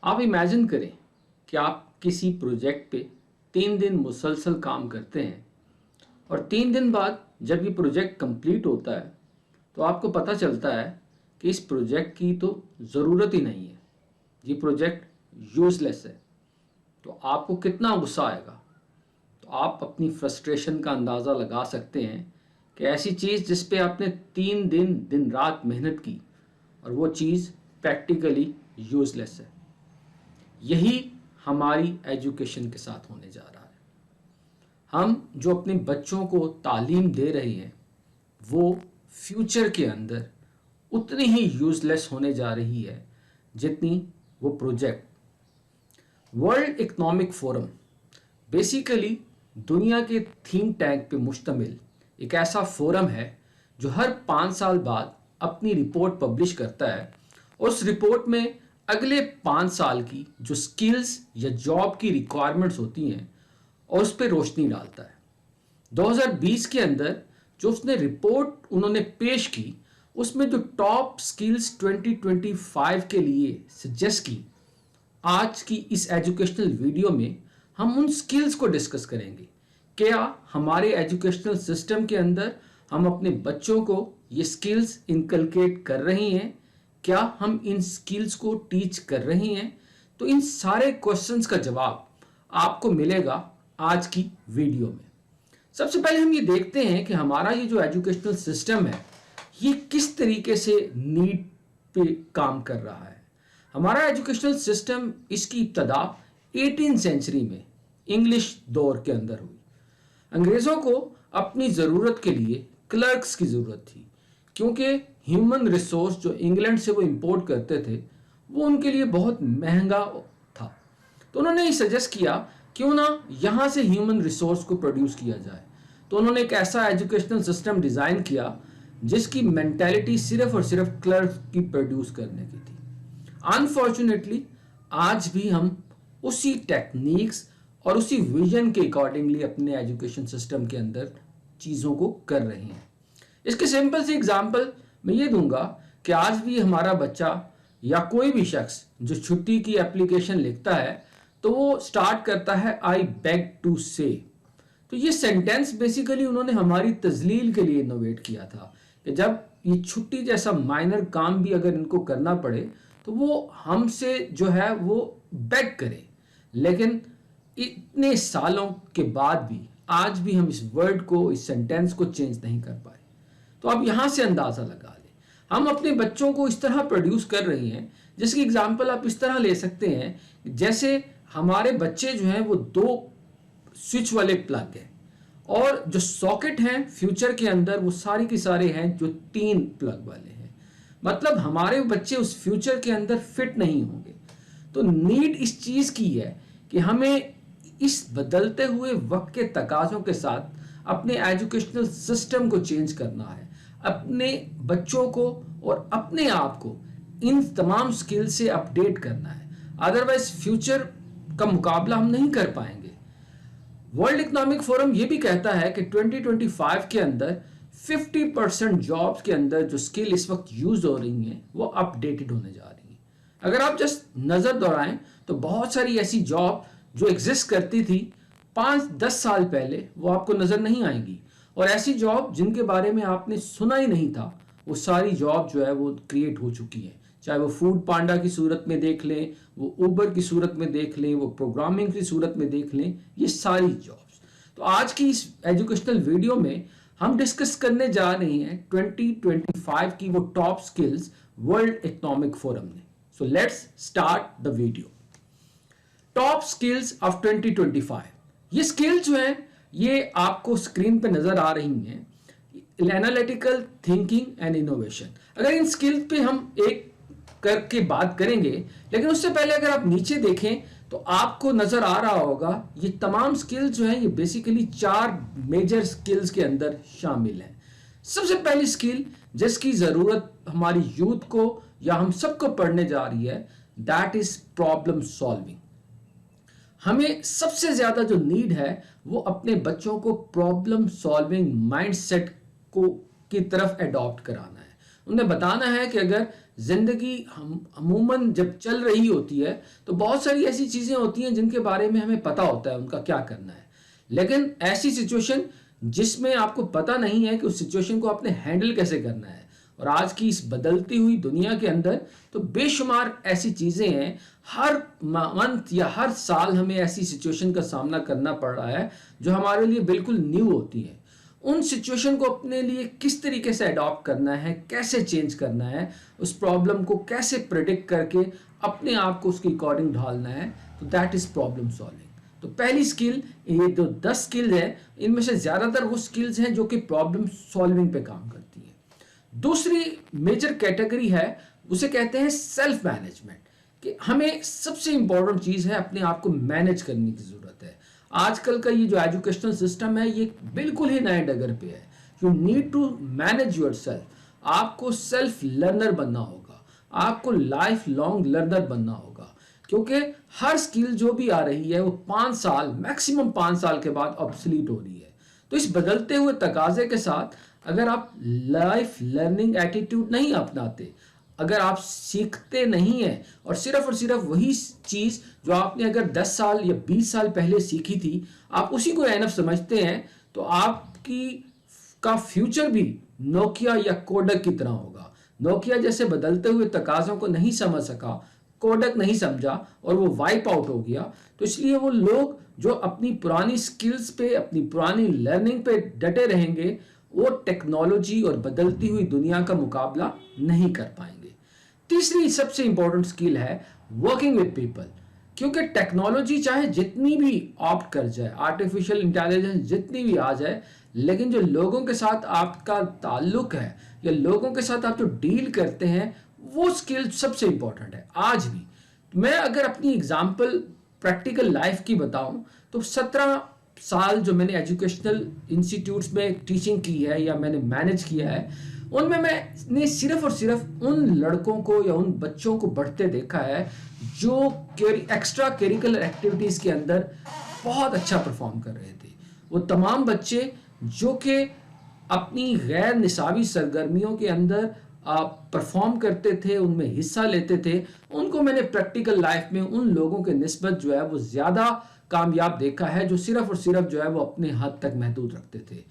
आप इमेजिन करें कि आप किसी प्रोजेक्ट पे 3 दिन मुसलसल काम करते हैं और 3 दिन बाद जब ये प्रोजेक्ट कंप्लीट होता है तो आपको पता चलता है कि इस प्रोजेक्ट की तो ज़रूरत ही नहीं है, ये प्रोजेक्ट यूज़लेस है। तो आपको कितना गुस्सा आएगा। तो आप अपनी फ्रस्ट्रेशन का अंदाज़ा लगा सकते हैं कि ऐसी चीज़ जिस पे आपने 3 दिन दिन रात मेहनत की और वो चीज़ प्रैक्टिकली यूज़लेस है। यही हमारी एजुकेशन के साथ होने जा रहा है। हम जो अपने बच्चों को तालीम दे रहे हैं वो फ्यूचर के अंदर उतनी ही यूज़लेस होने जा रही है जितनी वो project. World Economic forum basically दुनिया के थिंक टैंक पे मुश्तमिल एक ऐसा फोरम है जो हर 5 साल बाद अपनी रिपोर्ट पब्लिश करता है और उस रिपोर्ट में अगले 5 साल की जो स्किल्स या जॉब की रिक्वायरमेंट्स होती हैं और उस पर रोशनी डालता है। 2020 के अंदर जो उसने रिपोर्ट उन्होंने पेश की उसमें जो टॉप स्किल्स 2025 के लिए सजेस्ट की, आज की इस एजुकेशनल वीडियो में हम उन स्किल्स को डिस्कस करेंगे। क्या हमारे एजुकेशनल सिस्टम के अंदर हम अपने बच्चों को ये स्किल्स इनकलकेट कर रही हैं? क्या हम इन स्किल्स को टीच कर रही हैं? तो इन सारे क्वेश्चंस का जवाब आपको मिलेगा आज की वीडियो में। सबसे पहले हम ये देखते हैं कि हमारा ये जो एजुकेशनल सिस्टम है ये किस तरीके से नीड पे काम कर रहा है। हमारा एजुकेशनल सिस्टम इसकी इब्तदा 18th सेंचुरी में इंग्लिश दौर के अंदर हुई। अंग्रेज़ों को अपनी ज़रूरत के लिए क्लर्क्स की ज़रूरत थी क्योंकि ह्यूमन रिसोर्स जो इंग्लैंड से वो इंपोर्ट करते थे वो उनके लिए बहुत महंगा था। तो उन्होंने ये सजेस्ट किया क्यों ना यहाँ से ह्यूमन रिसोर्स को प्रोड्यूस किया जाए। तो उन्होंने एक ऐसा एजुकेशनल सिस्टम डिज़ाइन किया जिसकी मेंटालिटी सिर्फ और सिर्फ क्लर्क की प्रोड्यूस करने की थी। अनफॉर्चुनेटली आज भी हम उसी टेक्निक्स और उसी विजन के अकॉर्डिंगली अपने एजुकेशन सिस्टम के अंदर चीज़ों को कर रहे हैं। इसके सिंपल सी एग्जांपल मैं ये दूंगा कि आज भी हमारा बच्चा या कोई भी शख्स जो छुट्टी की एप्लीकेशन लिखता है तो वो स्टार्ट करता है आई बेग टू से। तो ये सेंटेंस बेसिकली उन्होंने हमारी तजलील के लिए इनोवेट किया था कि जब ये छुट्टी जैसा माइनर काम भी अगर इनको करना पड़े तो वो हमसे जो है वो बेग करे। लेकिन इतने सालों के बाद भी आज भी हम इस वर्ड को, इस सेंटेंस को चेंज नहीं कर पाए। तो आप यहाँ से अंदाज़ा लगा लें हम अपने बच्चों को इस तरह प्रोड्यूस कर रही हैं जिसकी एग्जांपल आप इस तरह ले सकते हैं जैसे हमारे बच्चे जो हैं वो 2 स्विच वाले प्लग हैं और जो सॉकेट हैं फ्यूचर के अंदर वो सारी की सारे हैं जो 3 प्लग वाले हैं। मतलब हमारे बच्चे उस फ्यूचर के अंदर फिट नहीं होंगे। तो नीड इस चीज़ की है कि हमें इस बदलते हुए वक्त के तकाज़ों के साथ अपने एजुकेशनल सिस्टम को चेंज करना है, अपने बच्चों को और अपने आप को इन तमाम स्किल से अपडेट करना है। अदरवाइज फ्यूचर का मुकाबला हम नहीं कर पाएंगे। वर्ल्ड इकोनॉमिक फोरम ये भी कहता है कि 2025 के अंदर 50% जॉब्स के अंदर जो स्किल इस वक्त यूज हो रही हैं वो अपडेटेड होने जा रही हैं। अगर आप जस्ट नज़र दौड़ाएं तो बहुत सारी ऐसी जॉब जो एग्जिस्ट करती थी 5-10 साल पहले वो आपको नज़र नहीं आएंगी और ऐसी जॉब जिनके बारे में आपने सुना ही नहीं था वो सारी जॉब जो है वो क्रिएट हो चुकी है। चाहे वो फूड पांडा की सूरत में देख लें, वो ऊबर की सूरत में देख लें, वो प्रोग्रामिंग की सूरत में देख लें, ये सारी जॉब्स। तो आज की इस एजुकेशनल वीडियो में हम डिस्कस करने जा रहे हैं 2025 की वो top skills World Economic Forum ने। So let's start the video. Top skills of 2025। ये स्किल्स जो हैं ये आपको स्क्रीन पे नजर आ रही हैं। Analytical thinking and innovation. अगर इन स्किल्स पे हम एक करके बात करेंगे, लेकिन उससे पहले अगर आप नीचे देखें तो आपको नजर आ रहा होगा ये तमाम स्किल्स जो हैं ये बेसिकली 4 मेजर स्किल्स के अंदर शामिल हैं। सबसे पहली स्किल जिसकी जरूरत हमारी यूथ को या हम सबको पढ़ने जा रही है दैट इज प्रॉब्लम सॉल्विंग। हमें सबसे ज्यादा जो नीड है वो अपने बच्चों को प्रॉब्लम सॉल्विंग माइंडसेट को की तरफ अडॉप्ट कराना है। उन्हें बताना है कि अगर ज़िंदगी हम अमूमन जब चल रही होती है तो बहुत सारी ऐसी चीज़ें होती हैं जिनके बारे में हमें पता होता है उनका क्या करना है, लेकिन ऐसी सिचुएशन जिसमें आपको पता नहीं है कि उस सिचुएशन को आपने हैंडल कैसे करना है। और आज की इस बदलती हुई दुनिया के अंदर तो बेशुमार ऐसी चीज़ें हैं, हर मंथ या हर साल हमें ऐसी सिचुएशन का सामना करना पड़ रहा है जो हमारे लिए बिल्कुल न्यू होती है। उन सिचुएशन को अपने लिए किस तरीके से अडॉप्ट करना है, कैसे चेंज करना है, उस प्रॉब्लम को कैसे प्रिडिक्ट करके अपने आप को उसके अकॉर्डिंग ढालना है, तो दैट इज़ प्रॉब्लम सॉल्विंग। तो पहली स्किल, ये जो 10 स्किल्स हैं इनमें से ज़्यादातर वो स्किल्स हैं जो कि प्रॉब्लम सॉल्विंग पे काम करती हैं। दूसरी मेजर कैटेगरी है, उसे कहते हैं सेल्फ मैनेजमेंट, कि हमें सबसे इंपॉर्टेंट चीज़ है अपने आप को मैनेज करने की ज़रूरत है। आजकल का ये जो एजुकेशनल सिस्टम है ये बिल्कुल ही नए डगर पे है। You need to manage yourself. आपको सेल्फ लर्नर बनना होगा, आपको लाइफ लॉन्ग लर्नर बनना होगा, क्योंकि हर स्किल जो भी आ रही है वो 5 साल, मैक्सिमम 5 साल के बाद ऑब्सोलीट हो रही है। तो इस बदलते हुए तकाजे के साथ अगर आप लाइफ लर्निंग एटीट्यूड नहीं अपनाते, अगर आप सीखते नहीं हैं और सिर्फ वही चीज़ जो आपने अगर 10 साल या 20 साल पहले सीखी थी आप उसी को एनफ समझते हैं, तो आपकी का फ्यूचर भी नोकिया या कोडक की तरह होगा। नोकिया जैसे बदलते हुए तकाज़ों को नहीं समझ सका, कोडक नहीं समझा और वो वाइप आउट हो गया। तो इसलिए वो लोग जो अपनी पुरानी स्किल्स पे, अपनी पुरानी लर्निंग पे डटे रहेंगे, वो टेक्नोलॉजी और बदलती हुई दुनिया का मुकाबला नहीं कर पाएंगे। तीसरी सबसे इंपॉर्टेंट स्किल है वर्किंग विद पीपल, क्योंकि टेक्नोलॉजी चाहे जितनी भी ऑप्ट कर जाए, आर्टिफिशियल इंटेलिजेंस जितनी भी आ जाए, लेकिन जो लोगों के साथ आपका ताल्लुक है या लोगों के साथ आप जो डील करते हैं, वो स्किल सबसे इंपॉर्टेंट है आज भी। मैं अगर अपनी एग्जांपल प्रैक्टिकल लाइफ की बताऊं तो 17 साल जो मैंने एजुकेशनल इंस्टीट्यूट्स में टीचिंग की है या मैंने मैनेज किया है, उनमें मैंने सिर्फ और सिर्फ उन लड़कों को या उन बच्चों को बढ़ते देखा है जो एक्स्ट्रा करिकुलर एक्टिविटीज़ के अंदर बहुत अच्छा परफॉर्म कर रहे थे। वो तमाम बच्चे जो कि अपनी गैर निसाबी सरगर्मियों के अंदर परफॉर्म करते थे, उनमें हिस्सा लेते थे, उनको मैंने प्रैक्टिकल लाइफ में उन लोगों के निस्बत जो है वो ज़्यादा कामयाब देखा है जो सिर्फ और सिर्फ जो है वो अपने हद तक महदूद रखते थे।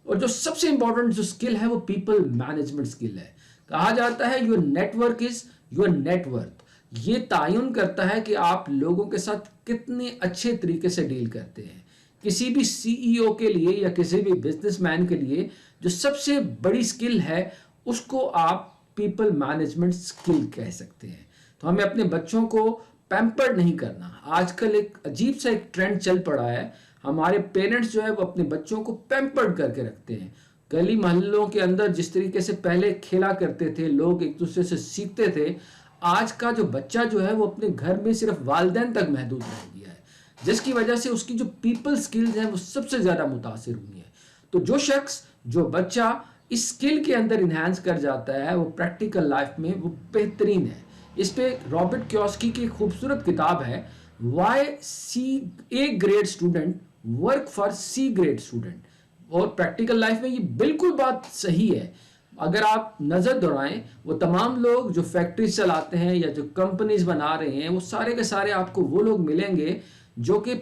और जो सबसे इंपॉर्टेंट जो स्किल है वो पीपल मैनेजमेंट स्किल है। कहा जाता है your network is your net worth. ये तायुन करता है कि आप लोगों के साथ कितने अच्छे तरीके से डील करते हैं। किसी भी सीईओ के लिए या किसी भी बिजनेसमैन के लिए जो सबसे बड़ी स्किल है उसको आप पीपल मैनेजमेंट स्किल कह सकते हैं। तो हमें अपने बच्चों को पैम्पर्ड नहीं करना। आजकल एक अजीब सा एक ट्रेंड चल पड़ा है, हमारे पेरेंट्स जो है वो अपने बच्चों को पैम्पर्ड करके रखते हैं। गली मोहल्लों के अंदर जिस तरीके से पहले खेला करते थे, लोग एक दूसरे से सीखते थे, आज का जो बच्चा जो है वो अपने घर में सिर्फ वालिदैन तक महदूद रह गया है, जिसकी वजह से उसकी जो पीपल स्किल्स हैं वो सबसे ज़्यादा मुतासिर हुई है। तो जो शख्स, जो बच्चा इस स्किल के अंदर इन्हांस कर जाता है वो प्रैक्टिकल लाइफ में वो बेहतरीन है। इस पे रॉबर्ट कियोसाकी की खूबसूरत किताब है why C A grade student work for C grade student, और प्रैक्टिकल लाइफ में ये बिल्कुल बात सही है। अगर आप नज़र दौड़ाएं, वो तमाम लोग जो फैक्ट्रीज चलाते हैं या जो कंपनीज बना रहे हैं, वो सारे के सारे आपको वो लोग मिलेंगे जो कि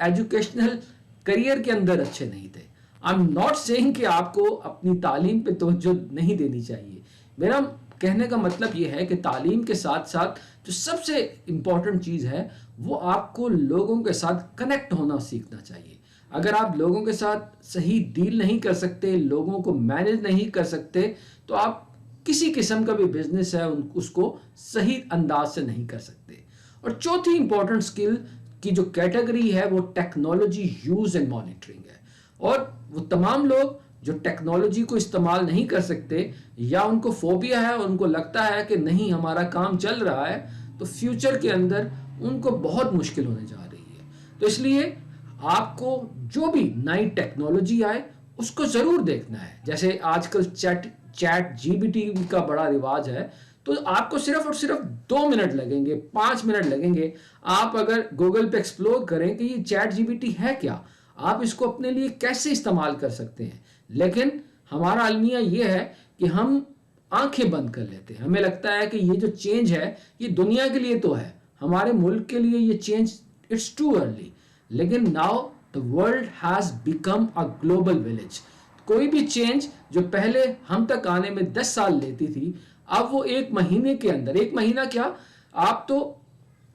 एजुकेशनल करियर के अंदर अच्छे नहीं थे। आई एम नॉट सेइंग कि आपको अपनी तालीम पे तवज्जो नहीं देनी चाहिए। मेरा कहने का मतलब ये है कि तालीम के साथ साथ जो सबसे इम्पॉर्टेंट चीज़ है वो आपको लोगों के साथ कनेक्ट होना सीखना चाहिए। अगर आप लोगों के साथ सही डील नहीं कर सकते, लोगों को मैनेज नहीं कर सकते, तो आप किसी किस्म का भी बिजनेस है उसको सही अंदाज से नहीं कर सकते। और चौथी इंपॉर्टेंट स्किल की जो कैटेगरी है वो टेक्नोलॉजी यूज एंड मॉनिटरिंग है। और वो तमाम लोग जो टेक्नोलॉजी को इस्तेमाल नहीं कर सकते या उनको फोबिया है और उनको लगता है कि नहीं हमारा काम चल रहा है, तो फ्यूचर के अंदर उनको बहुत मुश्किल होने जा रही है। तो इसलिए आपको जो भी नई टेक्नोलॉजी आए उसको ज़रूर देखना है। जैसे आजकल चैट जीपीटी का बड़ा रिवाज है, तो आपको सिर्फ और सिर्फ 2 मिनट लगेंगे, 5 मिनट लगेंगे। आप अगर गूगल पे एक्सप्लोर करें कि ये चैट जीपीटी है क्या, आप इसको अपने लिए कैसे इस्तेमाल कर सकते हैं। लेकिन हमारा अलमिया ये है कि हम आंखें बंद कर लेते हैं। हमें लगता है कि ये जो चेंज है ये दुनिया के लिए तो है, हमारे मुल्क के लिए ये चेंज इट्स टू अर्ली। लेकिन now the world has become a global village. कोई भी चेंज जो पहले हम तक आने में 10 साल लेती थी, अब वो 1 महीने के अंदर, 1 महीना क्या, आप तो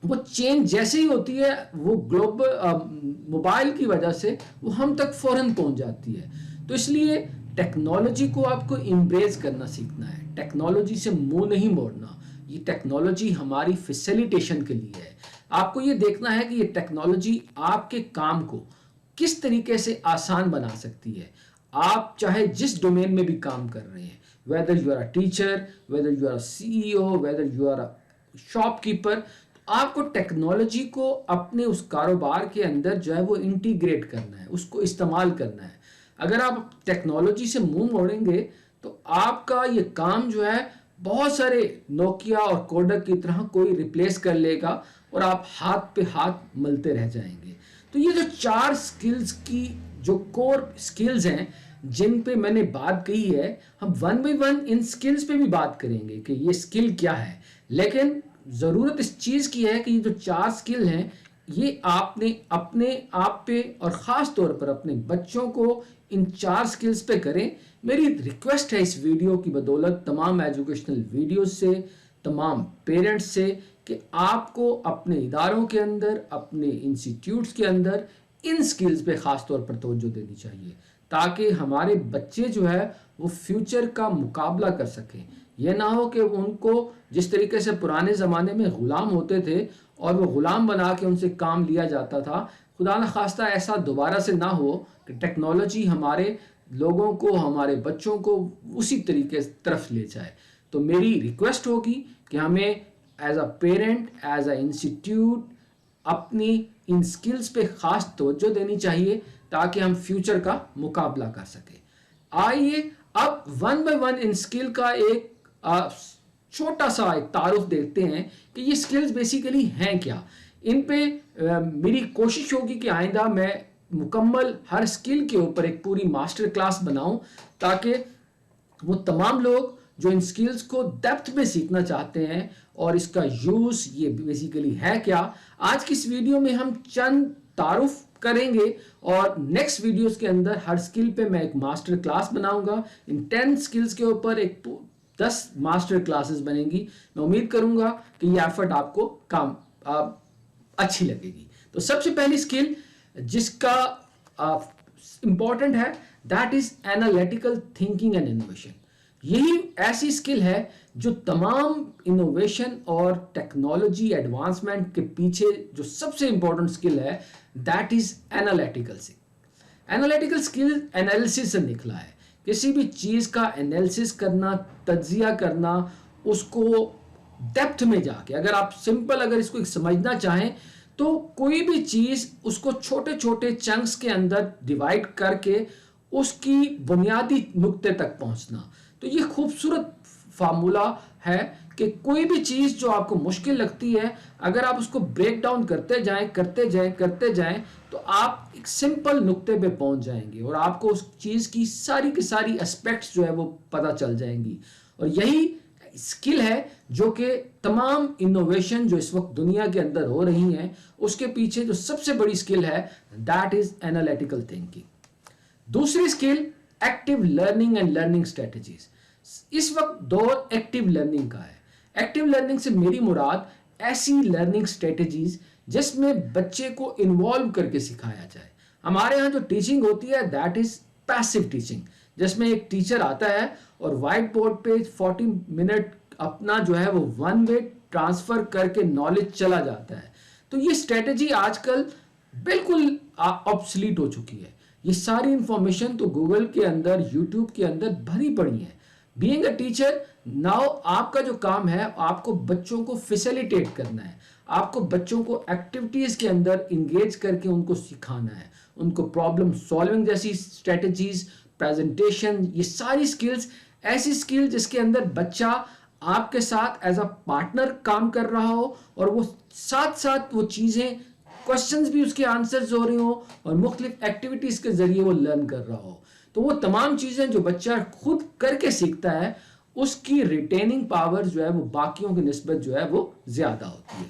वो चेंज जैसे ही होती है वो ग्लोबल मोबाइल की वजह से वो हम तक फौरन पहुंच जाती है। तो इसलिए टेक्नोलॉजी को आपको इम्ब्रेस करना सीखना है, टेक्नोलॉजी से मुंह नहीं मोड़ना। ये टेक्नोलॉजी हमारी फैसिलिटेशन के लिए है। आपको ये देखना है कि ये टेक्नोलॉजी आपके काम को किस तरीके से आसान बना सकती है। आप चाहे जिस डोमेन में भी काम कर रहे हैं, whether you are a teacher, whether you are a CEO, whether you are a shopkeeper, आपको टेक्नोलॉजी को अपने उस कारोबार के अंदर जो है वो इंटीग्रेट करना है, उसको इस्तेमाल करना है। अगर आप टेक्नोलॉजी से मुंह मोड़ेंगे तो आपका ये काम जो है बहुत सारे नोकिया और कोडक की तरह कोई रिप्लेस कर लेगा और आप हाथ पे हाथ मलते रह जाएंगे। तो ये जो 4 स्किल्स की जो कोर स्किल्स हैं जिन पे मैंने बात कही है, हम one by one in skills पे भी बात करेंगे कि ये स्किल क्या है। लेकिन ज़रूरत इस चीज़ की है कि ये जो 4 स्किल हैं ये आपने अपने आप पे और ख़ास तौर पर अपने बच्चों को इन 4 स्किल्स पे करें। मेरी रिक्वेस्ट है इस वीडियो की बदौलत तमाम एजुकेशनल वीडियोस से, तमाम पेरेंट्स से, कि आपको अपने इदारों के अंदर, अपने इंस्टीट्यूट्स के अंदर इन स्किल्स पे ख़ास तौर पर तवज्जो देनी चाहिए, ताकि हमारे बच्चे जो है वो फ्यूचर का मुकाबला कर सकें। यह ना हो कि उनको जिस तरीके से पुराने ज़माने में ग़ुलाम होते थे और वो ग़ुलाम बना के उनसे काम लिया जाता था, खुदा न खास्ता ऐसा दोबारा से ना हो कि टेक्नोलॉजी हमारे लोगों को, हमारे बच्चों को उसी तरीके तरफ ले जाए। तो मेरी रिक्वेस्ट होगी कि हमें as a parent, as a institute अपनी इन स्किल्स पे ख़ास तवज्जो देनी चाहिए ताकि हम फ्यूचर का मुकाबला कर सकें। आइए अब one by one in skill का एक छोटा सा एक तारुफ देखते हैं कि ये स्किल्स बेसिकली हैं क्या। इन पे मेरी कोशिश होगी कि आइंदा मैं मुकम्मल हर स्किल के ऊपर एक पूरी मास्टर क्लास बनाऊं, ताकि वो तमाम लोग जो इन स्किल्स को डेप्थ में सीखना चाहते हैं और इसका यूज़ ये बेसिकली है क्या, आज की इस वीडियो में हम चंद तारुफ करेंगे और नेक्स्ट वीडियोस के अंदर हर स्किल पे मैं एक मास्टर क्लास बनाऊंगा। इन 10 स्किल्स के ऊपर एक 10 मास्टर क्लासेस बनेंगी। मैं उम्मीद करूंगा कि ये एफर्ट आपको काम अच्छी लगेगी। तो सबसे पहली स्किल जिसका इंपॉर्टेंट है that is analytical thinking and innovation. यही ऐसी स्किल है जो तमाम इनोवेशन और टेक्नोलॉजी एडवांसमेंट के पीछे जो सबसे इंपॉर्टेंट स्किल है that is analytical skill. Analytical skill analysis से निकला है। किसी भी चीज़ का एनालिसिस करना, तज्जिया करना, उसको डेप्थ में जाके, अगर आप सिंपल अगर इसको समझना चाहें तो कोई भी चीज़ उसको छोटे छोटे चंक्स के अंदर डिवाइड करके उसकी बुनियादी नुक्ते तक पहुंचना। तो ये खूबसूरत फार्मूला है कि कोई भी चीज़ जो आपको मुश्किल लगती है, अगर आप उसको ब्रेक डाउन करते जाएं तो आप एक सिंपल नुक्ते पे पहुंच जाएंगे और आपको उस चीज़ की सारी एस्पेक्ट्स जो है वो पता चल जाएंगी। और यही स्किल है जो कि तमाम इनोवेशन जो इस वक्त दुनिया के अंदर हो रही हैं उसके पीछे जो सबसे बड़ी स्किल है दैट इज एनालिटिकल थिंकिंग। दूसरी skill active learning and learning strategies. इस वक्त दौर एक्टिव लर्निंग का है। एक्टिव लर्निंग से मेरी मुराद ऐसी लर्निंग स्ट्रेटजीज जिसमें बच्चे को इन्वॉल्व करके सिखाया जाए। हमारे यहाँ जो टीचिंग होती है दैट इज पैसिव टीचिंग, जिसमें एक टीचर आता है और व्हाइट बोर्ड पे 40 मिनट अपना जो है वो वन वे ट्रांसफर करके नॉलेज चला जाता है। तो ये स्ट्रेटजी आजकल बिल्कुल ऑब्सलीट हो चुकी है। ये सारी इंफॉर्मेशन तो गूगल के अंदर, यूट्यूब के अंदर भरी पड़ी है। बीइंग अ टीचर नाउ आपका जो काम है आपको बच्चों को फैसिलिटेट करना है, आपको बच्चों को एक्टिविटीज के अंदर इंगेज करके उनको सिखाना है, उनको प्रॉब्लम सॉल्विंग जैसी स्ट्रेटजीज, प्रेजेंटेशन, ये सारी स्किल्स, ऐसी स्किल जिसके अंदर बच्चा आपके साथ एज अ पार्टनर काम कर रहा हो और वो साथ साथ वो चीज़ें, क्वेश्चंस भी उसके आंसर्स हो रहे हो और मुख्तलिफ एक्टिविटीज़ के ज़रिए वो लर्न कर रहा हो। तो वो तमाम चीज़ें जो बच्चा खुद करके सीखता है उसकी रिटेनिंग पावर जो है वो बाकियों की निस्बत जो है वो ज़्यादा होती है।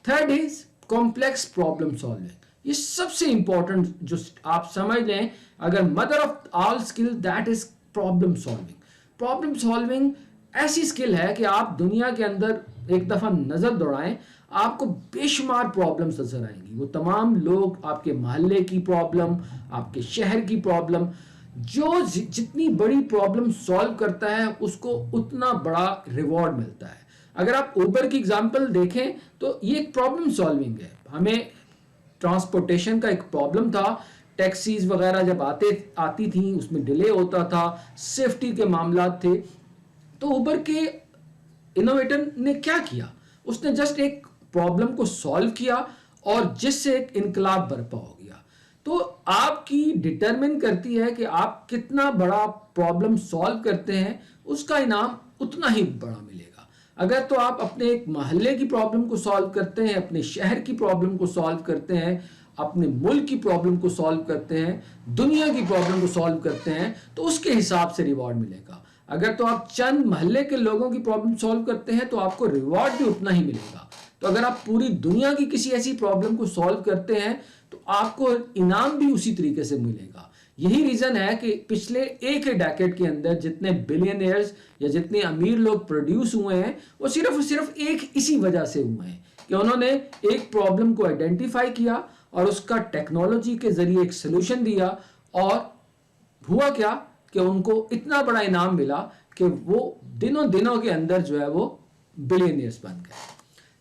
Third is complex problem solving. ये सबसे इंपॉर्टेंट जो आप समझ लें, अगर mother of all skill that is problem solving. Problem solving ऐसी स्किल है कि आप दुनिया के अंदर एक दफ़ा नज़र दौड़ाएं, आपको बेशुमार प्रॉब्लम्स नजर आएंगी। वो तमाम लोग, आपके मोहल्ले की प्रॉब्लम, आपके शहर की प्रॉब्लम, जो जितनी बड़ी प्रॉब्लम सॉल्व करता है उसको उतना बड़ा रिवॉर्ड मिलता है। अगर आप ऊबर की एग्जांपल देखें तो ये एक प्रॉब्लम सॉल्विंग है। हमें ट्रांसपोर्टेशन का एक प्रॉब्लम था, टैक्सीज वगैरह जब आती थी उसमें डिले होता था, सेफ्टी के मामला थे, तो ऊबर के इनोवेटर ने क्या किया, उसने जस्ट एक प्रॉब्लम को सॉल्व किया और जिससे एक इनकलाब बर्पा हो गया। तो आपकी डिटरमिन करती है कि आप कितना बड़ा प्रॉब्लम सॉल्व करते हैं, उसका इनाम उतना ही बड़ा मिलेगा। अगर तो आप अपने एक मोहल्ले की प्रॉब्लम को सॉल्व करते हैं, अपने शहर की प्रॉब्लम को सॉल्व करते हैं, अपने मुल्क की प्रॉब्लम को सॉल्व करते हैं, दुनिया की प्रॉब्लम को सॉल्व करते हैं, तो उसके हिसाब से रिवॉर्ड मिलेगा। अगर तो आप चंद मोहल्ले के लोगों की प्रॉब्लम सॉल्व करते हैं तो आपको रिवॉर्ड भी उतना ही मिलेगा। तो अगर आप पूरी दुनिया की किसी ऐसी प्रॉब्लम को सॉल्व करते हैं तो आपको इनाम भी उसी तरीके से मिलेगा। यही रीजन है कि पिछले एक डेकेड के अंदर जितने बिलियनियर्स या जितने अमीर लोग प्रोड्यूस हुए हैं वो सिर्फ और सिर्फ एक इसी वजह से हुए हैं कि उन्होंने एक प्रॉब्लम को आइडेंटिफाई किया और उसका टेक्नोलॉजी के जरिए एक सोल्यूशन दिया, और हुआ क्या कि उनको इतना बड़ा इनाम मिला कि वो दिनों दिनों के अंदर जो है वो बिलियनियर्स बन गए।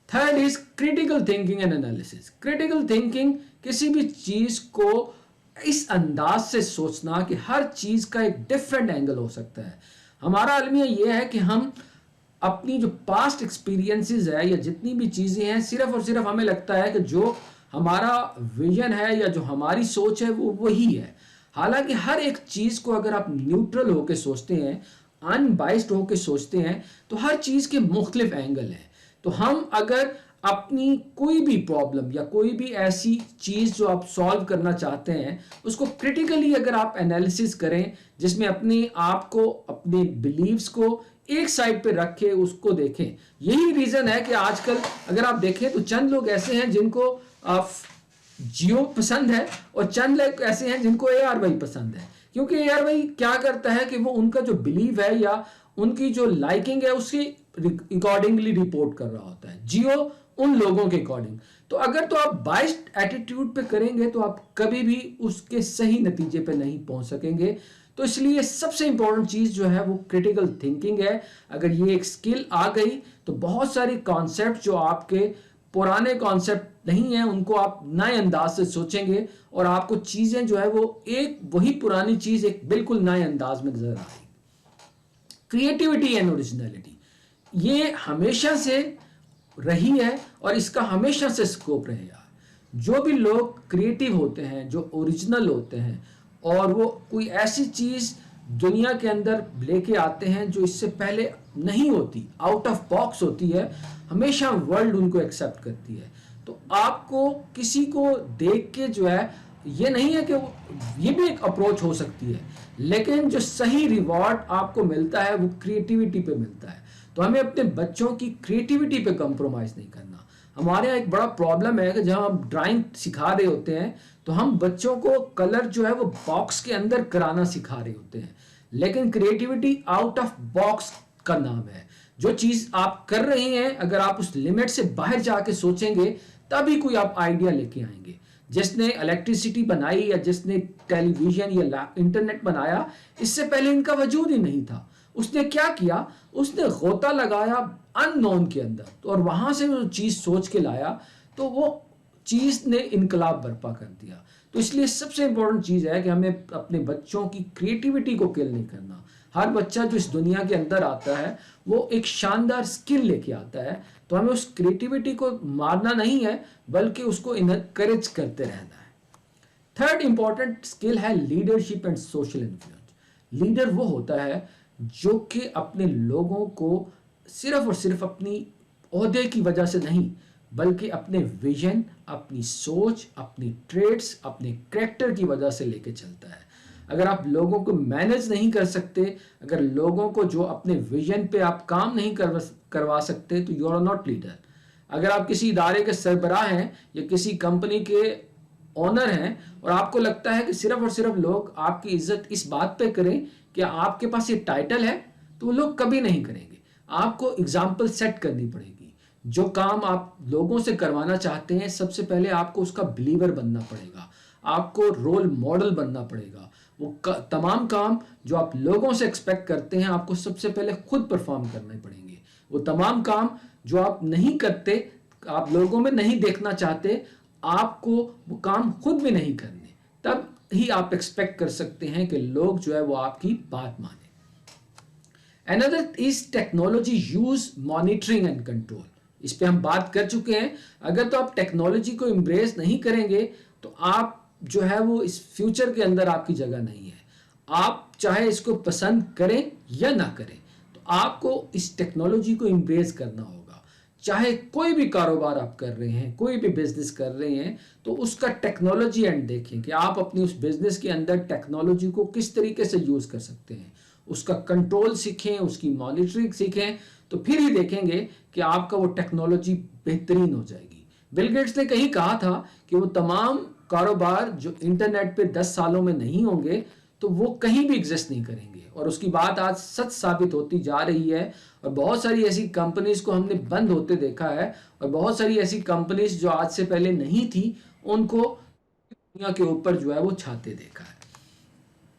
Third is critical thinking and analysis. Critical thinking किसी भी चीज को इस अंदाज से सोचना कि हर चीज का एक डिफरेंट एंगल हो सकता है। हमारा अलमिया यह है कि हम अपनी जो पास्ट एक्सपीरियंसेस है या जितनी भी चीजें हैं, सिर्फ और सिर्फ हमें लगता है कि जो हमारा विजन है या जो हमारी सोच है वो वही है। हालांकि हर एक चीज को अगर आप न्यूट्रल होकर सोचते हैं, अनबाइस्ड होकर सोचते हैं, तो हर चीज के मुख्तलिफ एंगल हैं। तो हम अगर अपनी कोई भी प्रॉब्लम या कोई भी ऐसी चीज जो आप सॉल्व करना चाहते हैं उसको क्रिटिकली अगर आप एनालिसिस करें, जिसमें अपने आप को, अपने बिलीव्स को एक साइड पे रख के उसको देखें। यही रीजन है कि आजकल अगर आप देखें तो चंद लोग ऐसे हैं जिनको जियो पसंद है और चंद लोग ऐसे हैं जिनको ARY पसंद है। क्योंकि ARY क्या करता है कि वो उनका जो बिलीव है या उनकी जो लाइकिंग है उसके अकॉर्डिंगली रिपोर्ट कर रहा होता है, जियो उन लोगों के अकॉर्डिंग। तो अगर तो आप बाइस्ड एटीट्यूड पे करेंगे तो आप कभी भी उसके सही नतीजे पे नहीं पहुंच सकेंगे। तो इसलिए सबसे इंपॉर्टेंट चीज जो है वो क्रिटिकल थिंकिंग है। अगर ये एक स्किल आ गई तो बहुत सारे कॉन्सेप्ट जो आपके पुराने कॉन्सेप्ट नहीं है उनको आप नए अंदाज से सोचेंगे और आपको चीजें जो है वो एक वही पुरानी चीज एक बिल्कुल नए अंदाज में नजर आएगी। क्रिएटिविटी एंड ओरिजिनलिटी ये हमेशा से रही है और इसका हमेशा से स्कोप रहेगा। जो भी लोग क्रिएटिव होते हैं, जो ओरिजिनल होते हैं और वो कोई ऐसी चीज दुनिया के अंदर लेके आते हैं जो इससे पहले नहीं होती, आउट ऑफ बॉक्स होती है, हमेशा वर्ल्ड उनको एक्सेप्ट करती है। तो आपको किसी को देख के जो है ये नहीं है कि ये भी एक अप्रोच हो सकती है, लेकिन जो सही रिवॉर्ड आपको मिलता है वो क्रिएटिविटी पे मिलता है। तो हमें अपने बच्चों की क्रिएटिविटी पे कंप्रोमाइज नहीं करना। हमारे यहाँ एक बड़ा प्रॉब्लम है कि जब हम ड्राइंग सिखा रहे होते हैं तो हम बच्चों को कलर जो है वो बॉक्स के अंदर कराना सिखा रहे होते हैं, लेकिन क्रिएटिविटी आउट ऑफ बॉक्स का नाम है। जो चीज आप कर रहे हैं अगर आप उस लिमिट से बाहर जाके सोचेंगे तभी कोई आप आइडिया लेके आएंगे। जिसने इलेक्ट्रिसिटी बनाई या जिसने टेलीविजन या इंटरनेट बनाया, इससे पहले इनका वजूद ही नहीं था। उसने क्या किया, उसने गोता लगाया अननोन के अंदर तो और वहां से वो चीज सोच के लाया, तो वो चीज ने इनकलाब बर्पा कर दिया। तो इसलिए सबसे इंपॉर्टेंट चीज है कि हमें अपने बच्चों की क्रिएटिविटी को किल नहीं करना। हर बच्चा जो इस दुनिया के अंदर आता है वो एक शानदार स्किल लेके आता है, तो हमें उस क्रिएटिविटी को मारना नहीं है बल्कि उसको इनकरेज करते रहना है। थर्ड इंपॉर्टेंट स्किल है leadership and social influence. Leader वो होता है जो कि अपने लोगों को सिर्फ और सिर्फ अपनी ओहदे की वजह से नहीं बल्कि अपने विजन, अपनी सोच, अपनी ट्रेड्स, अपने कैरेक्टर की वजह से लेके चलता है। अगर आप लोगों को मैनेज नहीं कर सकते, अगर लोगों को जो अपने विजन पे आप काम नहीं करवा सकते, तो यू आर नॉट लीडर। अगर आप किसी इदारे के सरबराह हैं या किसी कंपनी के ओनर हैं और आपको लगता है कि सिर्फ और सिर्फ लोग आपकी इज्जत इस बात पे करें कि आपके पास ये टाइटल है, तो वो लोग कभी नहीं करेंगे। आपको एग्जाम्पल सेट करनी पड़ेगी। जो काम आप लोगों से करवाना चाहते हैं, सबसे पहले आपको उसका बिलीवर बनना पड़ेगा, आपको रोल मॉडल बनना पड़ेगा। वो तमाम काम जो आप लोगों से एक्सपेक्ट करते हैं, आपको सबसे पहले खुद परफॉर्म करने पड़ेंगे। वो तमाम काम जो आप नहीं करते, आप लोगों में नहीं देखना चाहते, आपको वो काम खुद भी नहीं करने, तब ही आप एक्सपेक्ट कर सकते हैं कि लोग जो है वो आपकी बात माने। Another is technology use, monitoring and control। इस पे हम बात कर चुके हैं। अगर तो आप टेक्नोलॉजी को एम्ब्रेस नहीं करेंगे तो आप जो है वो इस फ्यूचर के अंदर आपकी जगह नहीं है। आप चाहे इसको पसंद करें या ना करें, तो आपको इस टेक्नोलॉजी को एम्ब्रेस करना होगा। चाहे कोई भी कारोबार आप कर रहे हैं, कोई भी बिजनेस कर रहे हैं, तो उसका टेक्नोलॉजी एंड देखें कि आप अपनी उस बिजनेस के अंदर टेक्नोलॉजी को किस तरीके से यूज कर सकते हैं। उसका कंट्रोल सीखें, उसकी मॉनिटरिंग सीखें, तो फिर ही देखेंगे कि आपका वो टेक्नोलॉजी बेहतरीन हो जाएगी। बिल गेट्स ने कहीं कहा था कि वो तमाम कारोबार जो इंटरनेट पे 10 सालों में नहीं होंगे, तो वो कहीं भी एग्जिस्ट नहीं करेंगे। और उसकी बात आज सच साबित होती जा रही है। और बहुत सारी ऐसी कंपनीज को हमने बंद होते देखा है, और बहुत सारी ऐसी कंपनीज जो आज से पहले नहीं थी, उनको दुनिया के ऊपर जो है वो छाते देखा है।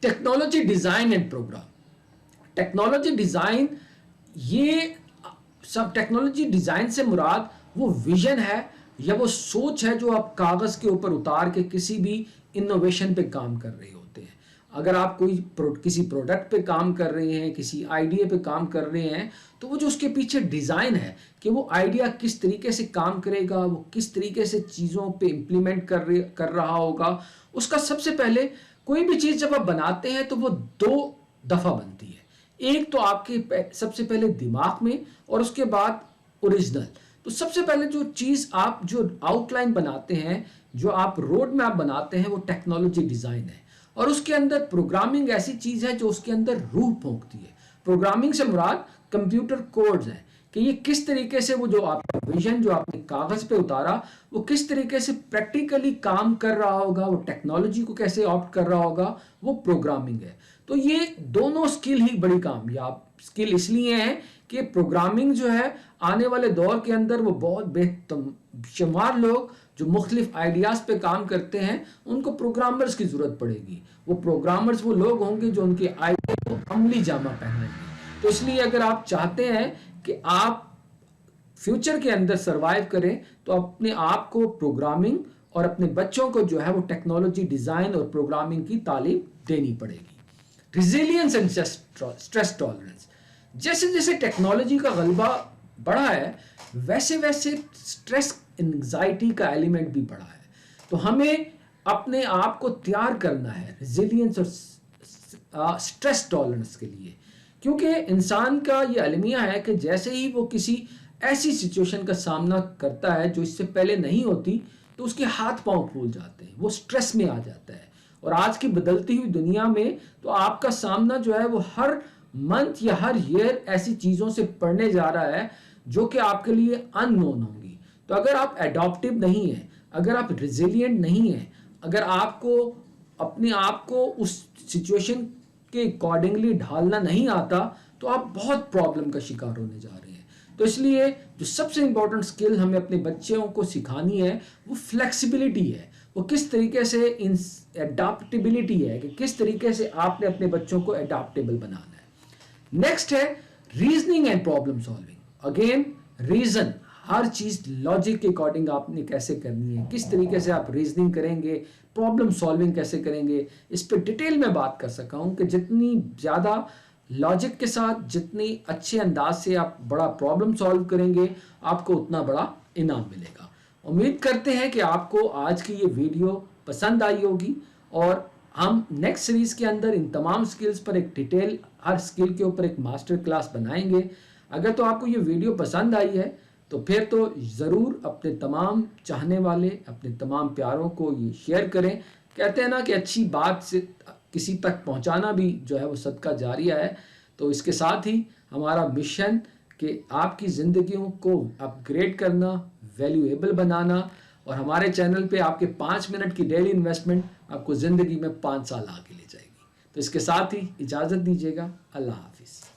Technology design and program. Technology design, ये सब टेक्नोलॉजी डिजाइन से मुराद वो विजन है या वो सोच है जो आप कागज के ऊपर उतार के किसी भी इनोवेशन पे काम कर रहे होते हैं। अगर आप किसी प्रोडक्ट पे काम कर रहे हैं, किसी आइडिया पे काम कर रहे हैं, तो वो जो उसके पीछे डिजाइन है कि वो आइडिया किस तरीके से काम करेगा, वो किस तरीके से चीजों पे इम्प्लीमेंट कर रहा होगा, उसका सबसे पहले कोई भी चीज जब आप बनाते हैं तो वो 2 दफा बनती है। एक तो आपके सबसे पहले दिमाग में, और उसके बाद ओरिजिनल। तो सबसे पहले जो चीज आप जो आउटलाइन बनाते हैं, जो आप रोड मैप बनाते हैं, वो टेक्नोलॉजी डिजाइन है। और उसके अंदर प्रोग्रामिंग ऐसी चीज है जो उसके अंदर रूह फूंकती है। प्रोग्रामिंग से मुराद कंप्यूटर कोड्स हैं कि ये किस तरीके से वो जो आपका विजन जो आपने कागज पे उतारा, वो किस तरीके से प्रैक्टिकली काम कर रहा होगा, वो टेक्नोलॉजी को कैसे ऑप्ट कर रहा होगा, वो प्रोग्रामिंग है। तो ये दोनों स्किल ही बड़ी कामयाब स्किल इसलिए हैं कि प्रोग्रामिंग जो है आने वाले दौर के अंदर वो बहुत बेशुमार लोग जो मुख्तलिफ आइडियाज पे काम करते हैं, उनको प्रोग्रामर्स की जरूरत पड़ेगी। वो प्रोग्रामर्स वो लोग होंगे जो उनके आइडिया को अमली जामा पहनेंगे। तो इसलिए अगर आप चाहते हैं कि आप फ्यूचर के अंदर सरवाइव करें, तो अपने आप को प्रोग्रामिंग और अपने बच्चों को जो है वो टेक्नोलॉजी डिजाइन और प्रोग्रामिंग की तालीम देनी पड़ेगी। Resilience and stress tolerance. जैसे जैसे टेक्नोलॉजी का गलबा बढ़ा है, वैसे वैसे स्ट्रेस एंजाइटी का एलिमेंट भी बढ़ा है। तो हमें अपने आप को तैयार करना है रिजिलियंस और स्ट्रेस टॉलरेंस के लिए, क्योंकि इंसान का ये अलमिया है कि जैसे ही वो किसी ऐसी सिचुएशन का सामना करता है जो इससे पहले नहीं होती, तो उसके हाथ पांव फूल जाते हैं, वो स्ट्रेस में आ जाता है। और आज की बदलती हुई दुनिया में तो आपका सामना जो है वो हर मंथ या हर ईयर ऐसी चीजों से पड़ने जा रहा है जो कि आपके लिए अननोन होंगी। तो अगर आप एडॉप्टिव नहीं है, अगर आप रिजिलियंट नहीं है, अगर आपको अपने आप को उस सिचुएशन के अकॉर्डिंगली ढालना नहीं आता, तो आप बहुत प्रॉब्लम का शिकार होने जा रहे हैं। तो इसलिए जो सबसे इंपॉर्टेंट स्किल हमें अपने बच्चों को सिखानी है वो फ्लेक्सिबिलिटी है। वो किस तरीके से एडाप्टेबिलिटी है कि किस तरीके से आपने अपने बच्चों को एडाप्टेबल बनाना है। नेक्स्ट है reasoning and problem solving. Again reason, हर चीज लॉजिक के अकॉर्डिंग आपने कैसे करनी है, किस तरीके से आप रीजनिंग करेंगे, प्रॉब्लम सॉल्विंग कैसे करेंगे, इस पर डिटेल में बात कर सका हूं कि जितनी ज्यादा लॉजिक के साथ, जितनी अच्छे अंदाज से आप बड़ा प्रॉब्लम सॉल्व करेंगे, आपको उतना बड़ा इनाम मिलेगा। उम्मीद करते हैं कि आपको आज की ये वीडियो पसंद आई होगी, और हम नेक्स्ट सीरीज के अंदर इन तमाम स्किल्स पर एक डिटेल, हर स्किल के ऊपर एक मास्टर क्लास बनाएंगे। अगर तो आपको ये वीडियो पसंद आई है तो फिर तो ज़रूर अपने तमाम चाहने वाले, अपने तमाम प्यारों को ये शेयर करें। कहते हैं ना कि अच्छी बात से किसी तक पहुंचाना भी जो है वो सदका जारिया है। तो इसके साथ ही हमारा मिशन कि आपकी ज़िंदगियों को अपग्रेड करना, वैल्यूएबल बनाना, और हमारे चैनल पे आपके 5 मिनट की डेली इन्वेस्टमेंट आपको ज़िंदगी में 5 साल आगे ले जाएगी। तो इसके साथ ही इजाज़त दीजिएगा। अल्लाह हाफिज़।